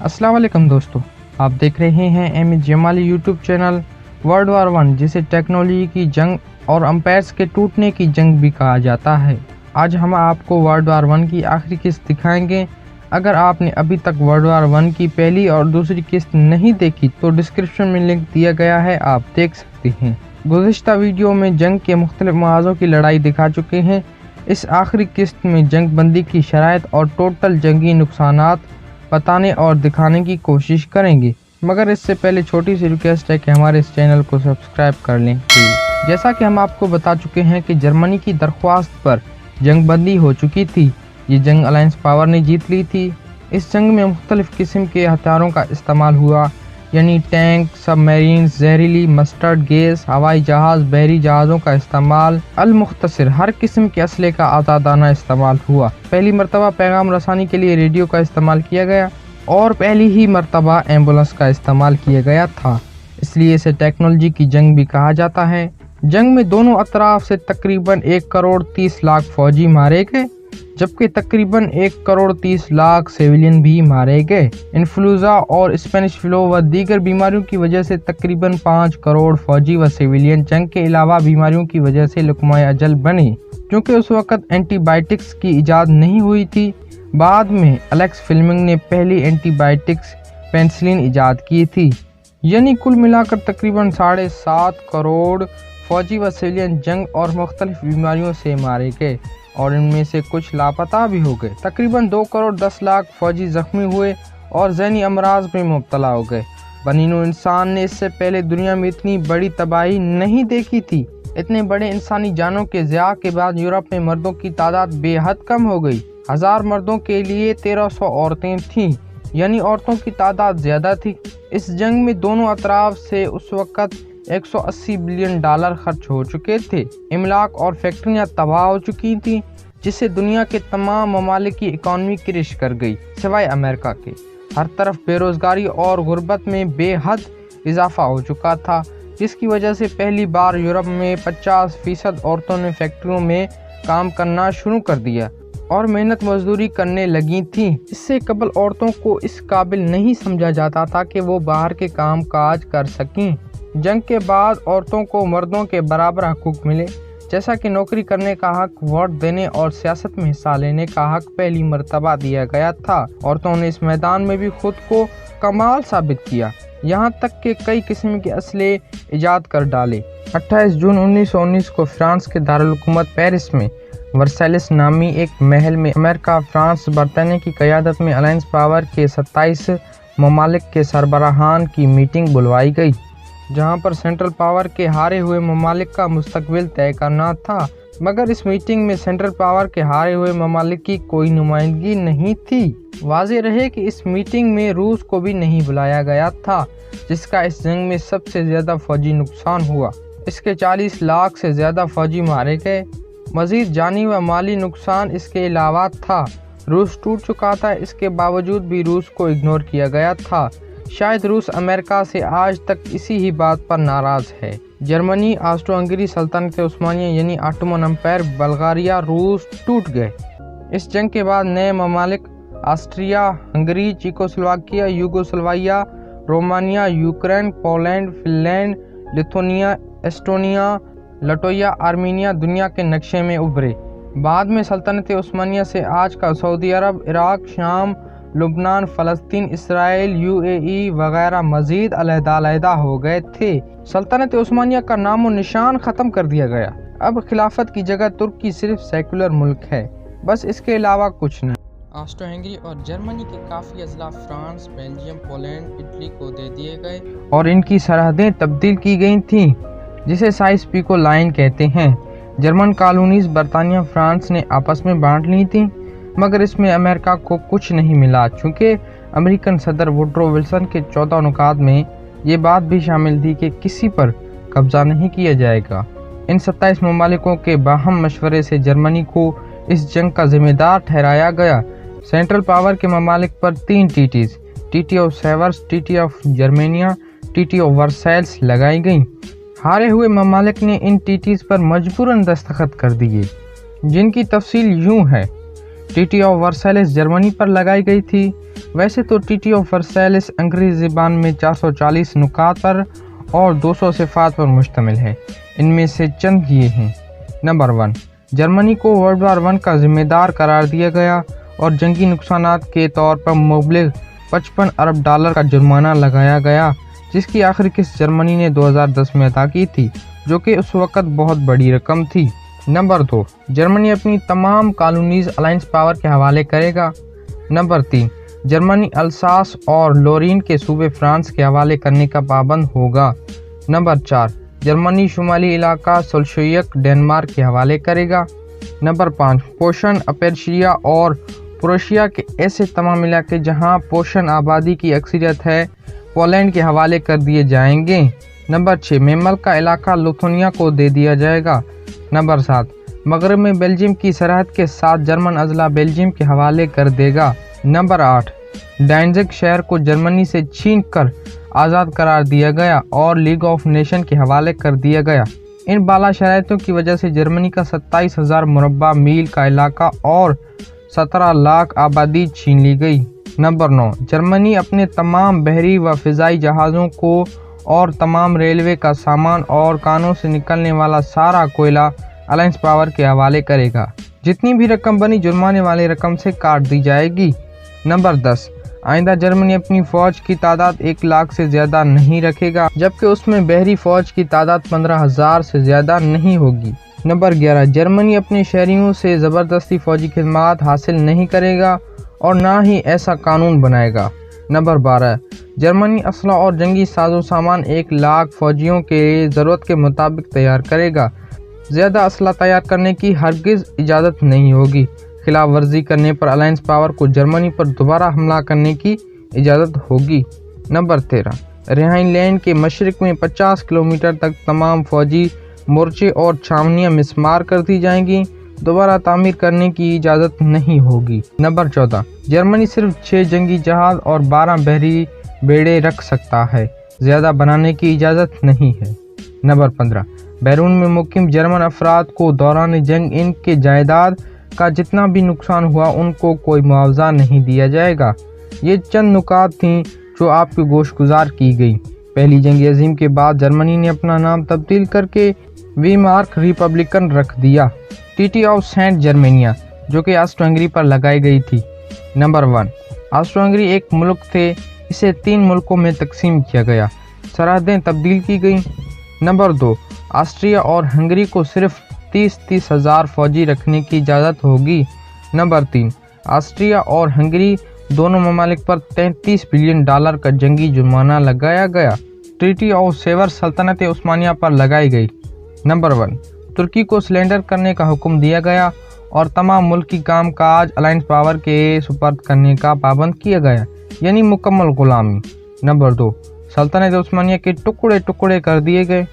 अस्सलाम वालेकुम दोस्तों, आप देख रहे हैं M Jamali YouTube channel. World war one, जिसे टेक्नोलॉजी की जंग और अंपायर्स के टूटने की जंग भी कहा जाता है। आज हम आपको वर्ल्ड वार वन की आखिरी किस्त दिखाएंगे। अगर आपने अभी तक वर्ल्ड वार वन की पहली और दूसरी किस्त नहीं देखी तो डिस्क्रिप्शन में लिंक दिया गया है, आप देख सकते हैं। गुज़िश्ता वीडियो में जंग के मुख्तलिफ महाज़ों की लड़ाई दिखा चुके हैं। इस आखिरी किस्त में जंग बंदी की शराइत और टोटल जंगी नुकसानात बताने और दिखाने की कोशिश करेंगे, मगर इससे पहले छोटी सी रिक्वेस्ट है कि हमारे इस चैनल को सब्सक्राइब कर लें प्लीज़। जैसा कि हम आपको बता चुके हैं कि जर्मनी की दरख्वास्त पर जंग बंदी हो चुकी थी। ये जंग अलायंस पावर ने जीत ली थी। इस जंग में मुख्तलिफ किस्म के हथियारों का इस्तेमाल हुआ, यानी टैंक, सबमरीन, जहरीली मस्टर्ड गैस, हवाई जहाज़, बहरी जहाज़ों का इस्तेमाल, अल-मुख्तसिर हर किस्म के असले का आज़ादाना इस्तेमाल हुआ। पहली मरतबा पैगाम रसानी के लिए रेडियो का इस्तेमाल किया गया और पहली ही मरतबा एम्बुलेंस का इस्तेमाल किया गया था, इसलिए इसे टेक्नोलॉजी की जंग भी कहा जाता है। जंग में दोनों अतराफ से तकरीबन 1 करोड़ 30 लाख फौजी मारे गए, जबकि तकरीबन 1 करोड़ 30 लाख सिविलियन भी मारे गए। इन्फ्लुएंजा और स्पेनिश फ्लू व दीगर बीमारियों की वजह से तकरीबन 5 करोड़ फौजी व सिविलियन जंग के अलावा बीमारियों की वजह से लुकमाए अजल बने, क्योंकि उस वक़्त एंटीबायोटिक्स की इजाद नहीं हुई थी। बाद में एलेक्स फ्लेमिंग ने पहली एंटीबायोटिक्स पेनिसिलिन इजाद की थी। यानी कुल मिलाकर तकरीबन 7.5 करोड़ फौजी व सिविलियन जंग और मुख्तलिफ बीमारियों से मारे गए और इनमें से कुछ लापता भी हो गए। तकरीबन 2 करोड़ 10 लाख फौजी जख्मी हुए और ज़हनी अमराज में मुब्तला हो गए। बनीनो इंसान ने इससे पहले दुनिया में इतनी बड़ी तबाही नहीं देखी थी। इतने बड़े इंसानी जानों के ज़िया के बाद यूरोप में मर्दों की तादाद बेहद कम हो गई। 1000 मर्दों के लिए 1300 औरतें थीं, यानी औरतों की तादाद ज़्यादा थी। इस जंग में दोनों अतराफ से उस वक़्त 180 बिलियन डॉलर खर्च हो चुके थे। इमलाक और फैक्ट्रियां तबाह हो चुकी थीं, जिससे दुनिया के तमाम ममालिक की इकॉनमी क्रिश कर गई, सिवाय अमेरिका के। हर तरफ बेरोज़गारी और गुर्बत में बेहद इजाफा हो चुका था, जिसकी वजह से पहली बार यूरोप में 50% औरतों ने फैक्ट्रियों में काम करना शुरू कर दिया और मेहनत मजदूरी करने लगी थीं। इससे कबल औरतों को इस काबिल नहीं समझा जाता था कि वो बाहर के काम काज कर सकें। जंग के बाद औरतों को मर्दों के बराबर हकूक़ मिले, जैसा कि नौकरी करने का हक, वोट देने और सियासत में हिस्सा लेने का हक पहली मर्तबा दिया गया था। औरतों ने इस मैदान में भी खुद को कमाल साबित किया, यहाँ तक कि कई किस्म के असले ईजाद कर डाले। 28 जून 1919 को फ्रांस के दारुल हुकूमत पेरिस में वर्साइल्स नामी एक महल में अमेरिका, फ्रांस, बरतानिया की क़यादत में अलायंस पावर के 27 ममालिक के सरबराहान की मीटिंग बुलवाई गई, जहां पर सेंट्रल पावर के हारे हुए ममालिक का मुस्तकबिल तय करना था। मगर इस मीटिंग में सेंट्रल पावर के हारे हुए ममालिक की कोई नुमाइंदगी नहीं थी। वाज़ेह रहे कि इस मीटिंग में रूस को भी नहीं बुलाया गया था, जिसका इस जंग में सबसे ज़्यादा फौजी नुकसान हुआ। इसके 40 लाख से ज़्यादा फौजी मारे गए। मज़ीद जानी व माली नुकसान इसके अलावा था। रूस टूट चुका था, इसके बावजूद भी रूस को इग्नोर किया गया था। शायद रूस अमेरिका से आज तक इसी ही बात पर नाराज़ है। जर्मनी, ऑस्ट्रो हंगरी, सल्तनत उस्मानिया यानी ऑटोमन अम्पायर, बल्गारिया, रूस टूट गए। इस जंग के बाद नए ममालिक Austria Hungary, Czechoslovakia, Yugoslavia, Romania, Ukraine, Poland, Finland, Lithuania, Estonia, Latvia, Armenia दुनिया के नक्शे में उभरे। बाद में सल्तनत उस्मानिया से आज का सऊदी अरब, इराक, शाम, लुबनान, फ़लस्तीन, इसराइल, यूएई वगैरह मज़ीद अलहदा हो गए थे। सल्तनत उस्मानिया का नामो निशान ख़त्म कर दिया गया। अब खिलाफत की जगह तुर्की सिर्फ सेकुलर मुल्क है, बस इसके अलावा कुछ नहीं। ऑस्ट्रो हंगरी और जर्मनी के काफ़ी अजला फ्रांस, बेल्जियम, पोलैंड, इटली को दे दिए गए और इनकी सरहदें तब्दील की गई थीं, जिसे साइस पीको लाइन कहते हैं। जर्मन कॉलोनीज़ बरतानिया, फ्रांस ने आपस में बांट ली थीं, मगर इसमें अमेरिका को कुछ नहीं मिला, चूँकि अमेरिकन सदर वुड्रो विल्सन के 14 नुकात में ये बात भी शामिल थी कि किसी पर कब्ज़ा नहीं किया जाएगा। इन 27 ममालिकों के बाहम मशवरे से जर्मनी को इस जंग का जिम्मेदार ठहराया गया। सेंट्रल पावर के ममालिक पर 3 टीटीज़, टीटी ऑफ सेवर्स, टीटी ऑफ जर्मेनिया, टीटी ऑफ वर्साइल्स लगाई गई। हारे हुए ममालिक ने इन टीटीज़ पर मजबूरन दस्तखत कर दिए, जिनकी तफसील यूँ है। ट्रीटी ऑफ वर्साइल्स जर्मनी पर लगाई गई थी। वैसे तो ट्रीटी ऑफ वर्साइल्स अंग्रेजी ज़बान में 440 नुकात पर और 200 सिफात पर मुश्तमिल है। इनमें से चंद ये हैं। नंबर 1, जर्मनी को वर्ल्ड वार 1 का जिम्मेदार करार दिया गया और जंगी नुकसानात के तौर पर मुबलिग 55 अरब डॉलर का जुर्माना लगाया गया, जिसकी आखिरी किस्त जर्मनी ने 2010 में अदा की थी, जो कि उस वक़्त बहुत बड़ी रकम थी। नंबर 2, जर्मनी अपनी तमाम कॉलोनीज अलायंस पावर के हवाले करेगा। नंबर 3, जर्मनी अल्सास और लोरीन के सूबे फ्रांस के हवाले करने का पाबंद होगा। नंबर 4, जर्मनी शुमाली इलाका सोल्शोयक डेनमार्क के हवाले करेगा। नंबर 5, पोशन अपेर्शिया और प्रोशिया के ऐसे तमाम इलाके जहां पोशन आबादी की अक्सरियत है पोलैंड के हवाले कर दिए जाएंगे। नंबर 6, मेमल का इलाका लिथुआनिया को दे दिया जाएगा। नंबर 7, मगरब में बेल्जियम की सरहद के साथ जर्मन अजला बेल्जियम के हवाले कर देगा। नंबर 8, डाइनजिग शहर को जर्मनी से छीन कर आज़ाद करार दिया गया और लीग ऑफ नेशन के हवाले कर दिया गया। इन बाला शराइतों की वजह से जर्मनी का 27,000 मुरब्बा मील का इलाका और 17 लाख आबादी छीन ली गई। नंबर 9, जर्मनी अपने तमाम बहरी व फ़िज़ाई जहाज़ों को और तमाम रेलवे का सामान और कानों से निकलने वाला सारा कोयला अलायंस पावर के हवाले करेगा। जितनी भी रकम बनी जुर्माने वाली रकम से काट दी जाएगी। नंबर 10, आइंदा जर्मनी अपनी फ़ौज की तादाद 1 लाख से ज़्यादा नहीं रखेगा, जबकि उसमें बहरी फ़ौज की तादाद 15,000 से ज़्यादा नहीं होगी। नंबर 11, जर्मनी अपने शहरियों से ज़बरदस्ती फ़ौजी खिदमात हासिल नहीं करेगा और ना ही ऐसा कानून बनाएगा। नंबर 12, जर्मनी असला और जंगी साजो सामान 1 लाख फ़ौजियों के ज़रूरत के मुताबिक तैयार करेगा। ज़्यादा असला तैयार करने की हरगिज़ इजाज़त नहीं होगी। खिलाफ वर्जी करने पर अलायंस पावर को जर्मनी पर दोबारा हमला करने की इजाज़त होगी। नंबर 13, राइनलैंड के मशरक़ में 50 किलोमीटर तक तमाम फ़ौजी मोर्चे और छावनियाँ मिसमार कर दी जाएंगी। दोबारा तामीर करने की इजाज़त नहीं होगी। नंबर 14, जर्मनी सिर्फ 6 जंगी जहाज़ और 12 बहरी बेड़े रख सकता है, ज़्यादा बनाने की इजाज़त नहीं है। नंबर 15, बैरून में मुकीम जर्मन अफराद को दौरान जंग इनके जायदाद का जितना भी नुकसान हुआ उनको कोई मुआवजा नहीं दिया जाएगा। ये चंद नुकात थीं जो आपकी गोशगुजार की गई। पहली जंग अजीम के बाद जर्मनी ने अपना नाम तब्दील करके वीमार्क रिपब्लिकन रख दिया। ट्रीटी ऑफ सेंट जर्मेनिया जो कि ऑस्ट्रो हंगरी पर लगाई गई थी। नंबर 1, ऑस्ट्रो हंगरी एक मुल्क थे, इसे 3 मुल्कों में तकसीम किया गया, सरहदें तब्दील की गई। नंबर 2, ऑस्ट्रिया और हंगरी को सिर्फ 30 हज़ार फ़ौजी रखने की इजाज़त होगी। नंबर 3, ऑस्ट्रिया और हंगरी दोनों ममालिक पर 33 बिलियन डॉलर का जंगी जुर्माना लगाया गया। ट्रीटी ऑफ सेवर सल्तनत उस्मानिया पर लगाई गई। नंबर 1, तुर्की को सिलेंडर करने का हुक्म दिया गया और तमाम मुल्की काम काज अलायंस पावर के सुपर्द करने का पाबंद किया गया, यानी मुकम्मल गुलामी। नंबर 2, सल्तनत उस्मानिया के टुकड़े टुकड़े कर दिए गए।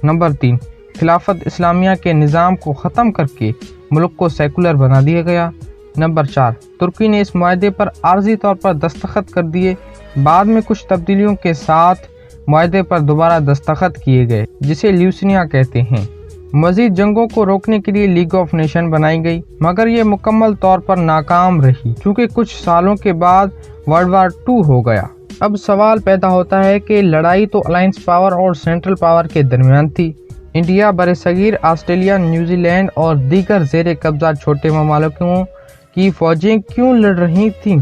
नंबर 3, खिलाफत इस्लामिया के निज़ाम को ख़त्म करके मुल्क को सेकुलर बना दिया गया। नंबर 4, तुर्की ने इस मुआहदे पर आर्जी तौर पर दस्तखत कर दिए, बाद में कुछ तब्दीलियों के साथ मुआहदे पर दोबारा दस्तखत किए गए, जिसे ल्यूसनिया कहते हैं। मज़ीद जंगों को रोकने के लिए लीग ऑफ नेशन बनाई गई, मगर ये मुकम्मल तौर पर नाकाम रही क्योंकि कुछ सालों के बाद वर्ल्ड वार 2 हो गया। अब सवाल पैदा होता है कि लड़ाई तो अलायंस पावर और सेंट्रल पावर के दरमियान थी। इंडिया, बरसगीर, ऑस्ट्रेलिया, न्यूजीलैंड और दीगर ज़ेर कब्ज़ा छोटे ममालिकों की फ़ौजें क्यों लड़ रही थीं?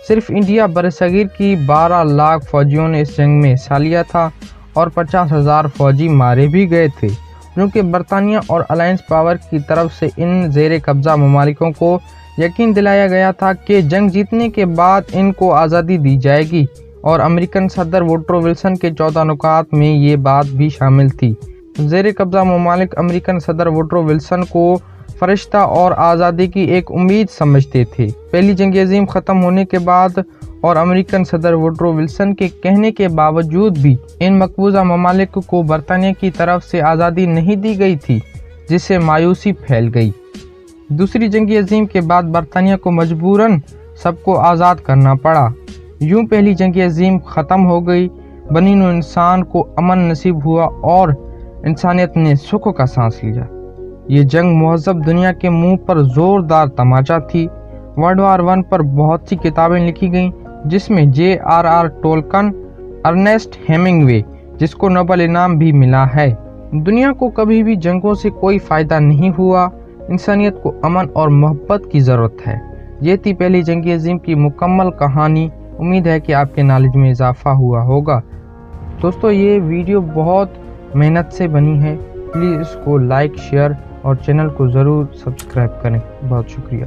सिर्फ इंडिया बरसगीर की 12 लाख फ़ौजियों ने इस जंग में हिस्सा लिया था और 50,000 फ़ौजी मारे भी गए थे, क्योंकि बरतानिया और अलायंस पावर की तरफ से इन ज़ेर कब्ज़ा ममालिकों को यकीन दिलाया गया था कि जंग जीतने के बाद इनको आज़ादी दी जाएगी, और अमेरिकन सदर वुडरो विल्सन के 14 नुकात में ये बात भी शामिल थी। ज़ेर कब्ज़ा ममालिक अमेरिकन सदर वुडरो विल्सन को फरिश्ता और आज़ादी की एक उम्मीद समझते थे। पहली जंग अज़ीम ख़त्म होने के बाद और अमेरिकन सदर वुडरो विल्सन के कहने के बावजूद भी इन मकबूजा ममालिक को बरतानिया की तरफ से आज़ादी नहीं दी गई थी, जिससे मायूसी फैल गई। दूसरी जंग अज़ीम के बाद बरतानिया को मजबूरन सबको आज़ाद करना पड़ा। यूं पहली जंग अज़ीम ख़त्म हो गई, बनी नौ इंसान को अमन नसीब हुआ और इंसानियत ने सुख का सांस लिया। ये जंग मुहज़्ज़ब दुनिया के मुंह पर ज़ोरदार तमाचा थी वर्ल्ड वार 1 पर बहुत सी किताबें लिखी गईं, जिसमें J.R.R. टोल्कन, अर्नेस्ट हेमिंग्वे, जिसको नोबेल इनाम भी मिला है। दुनिया को कभी भी जंगों से कोई फ़ायदा नहीं हुआ। इंसानियत को अमन और मोहब्बत की ज़रूरत है। ये थी पहली जंग अज़ीम की मुकम्मल कहानी। उम्मीद है कि आपके नॉलेज में इजाफा हुआ होगा। दोस्तों, ये वीडियो बहुत मेहनत से बनी है। प्लीज़ इसको लाइक, शेयर और चैनल को ज़रूर सब्सक्राइब करें। बहुत शुक्रिया।